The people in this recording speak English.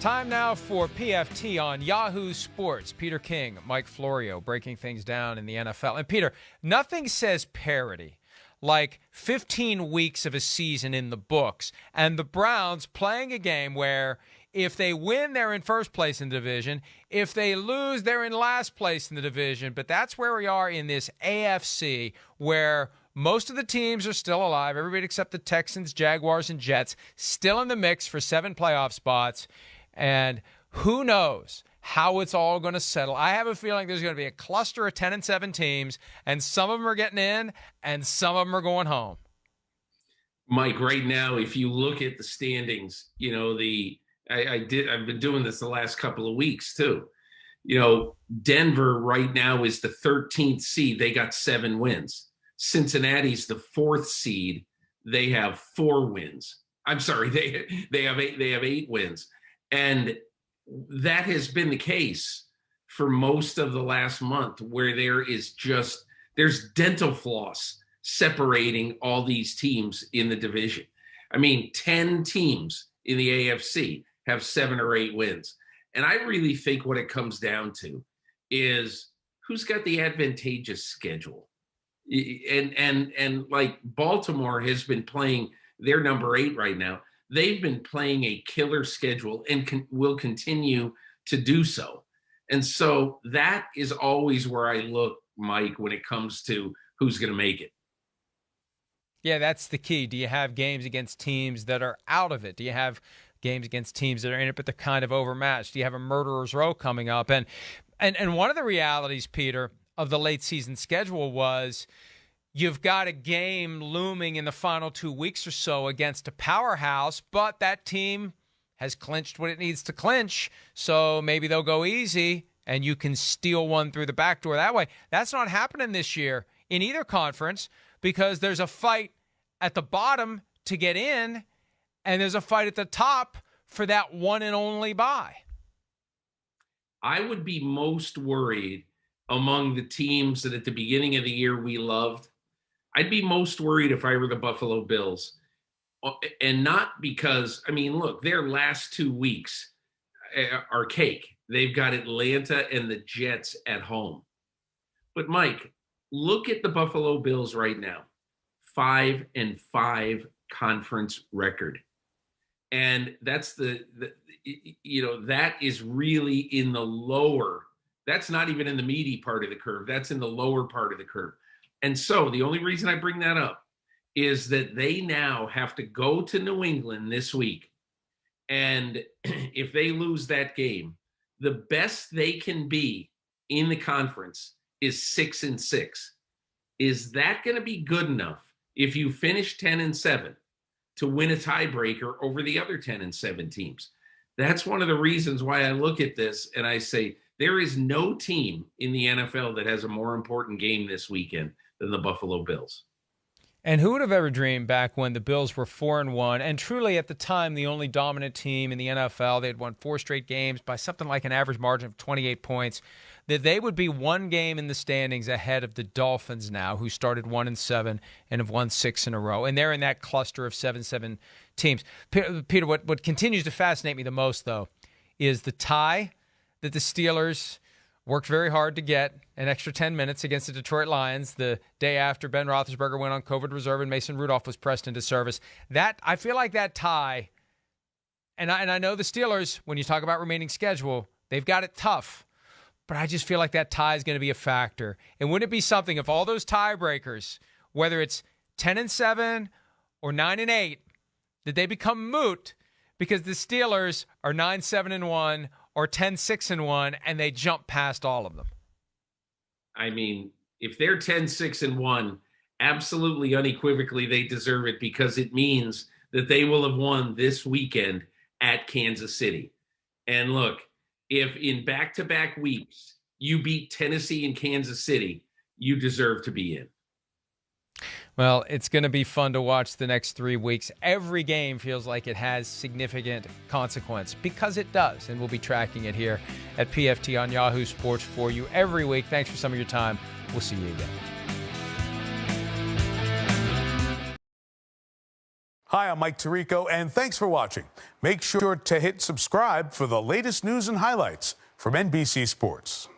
Time now for PFT on Yahoo Sports. Peter King, Mike Florio breaking things down in the NFL. And Peter, nothing says parity like 15 weeks of a season in the books and the Browns playing a game where if they win, they're in first place in the division. If they lose, they're in last place in the division. But that's where we are in this AFC where most of the teams are still alive. Everybody except the Texans, Jaguars, and Jets still in the mix for 7 playoff spots. And who knows how it's all going to settle. I have a feeling there's going to be a cluster of 10-7 teams, and some of them are getting in, and some of them are going home. Mike, right now, if you look at the standings, I've been doing this the last couple of weeks too. Denver right now is the 13th seed. They got 7 wins. Cincinnati's the 4th seed. They have 4 wins. I'm sorry, they have 8 wins. And that has been the case for most of the last month, where there's dental floss separating all these teams in the division. I mean, 10 teams in the AFC have 7 or 8 wins. And I really think what it comes down to is who's got the advantageous schedule. And like Baltimore has been playing, they're number 8 right now. They've been playing a killer schedule and will continue to do so. And so that is always where I look, Mike, when it comes to who's going to make it. Yeah, that's the key. Do you have games against teams that are out of it? Do you have games against teams that are in it but they're kind of overmatched? Do you have a murderer's row coming up? And one of the realities, Peter, of the late season schedule was you've got a game looming in the final 2 weeks or so against a powerhouse, but that team has clinched what it needs to clinch, so maybe they'll go easy and you can steal one through the back door that way. That's not happening this year in either conference because there's a fight at the bottom to get in and there's a fight at the top for that one and only bye. I would be most worried among the teams that at the beginning of the year we loved. I'd be most worried if I were the Buffalo Bills. And not because, look, their last 2 weeks are cake. They've got Atlanta and the Jets at home. But, Mike, look at the Buffalo Bills right now. 5-5 conference record. And that's that is really in the lower. That's not even in the meaty part of the curve. That's in the lower part of the curve. And so the only reason I bring that up is that they now have to go to New England this week. And if they lose that game, the best they can be in the conference is 6-6. Is that going to be good enough if you finish 10-7 to win a tiebreaker over the other 10-7 teams? That's one of the reasons why I look at this and I say there is no team in the NFL that has a more important game this weekend than the Buffalo Bills. And who would have ever dreamed back when the Bills were 4-1 and truly at the time the only dominant team in the NFL, they had won 4 straight games by something like an average margin of 28 points, that they would be 1 game in the standings ahead of the Dolphins now, who started 1-7 and have won 6 in a row. And they're in that cluster of 7-7 teams. Peter, what continues to fascinate me the most, though, is the tie that the Steelers worked very hard to get an extra 10 minutes against the Detroit Lions the day after Ben Roethlisberger went on COVID reserve and Mason Rudolph was pressed into service. That I feel like that tie, and I know the Steelers, when you talk about remaining schedule, they've got it tough, but I just feel like that tie is going to be a factor. And wouldn't it be something if all those tiebreakers, whether it's 10-7 or 9-8, that they become moot because the Steelers are 9-7-1 or 10-6-1, and they jump past all of them? If they're 10-6-1, absolutely unequivocally they deserve it because it means that they will have won this weekend at Kansas City. And look, if in back-to-back weeks you beat Tennessee and Kansas City, you deserve to be in. Well, it's going to be fun to watch the next 3 weeks. Every game feels like it has significant consequence because it does, and we'll be tracking it here at PFT on Yahoo Sports for you every week. Thanks for some of your time. We'll see you again. Hi, I'm Mike Tirico, and thanks for watching. Make sure to hit subscribe for the latest news and highlights from NBC Sports.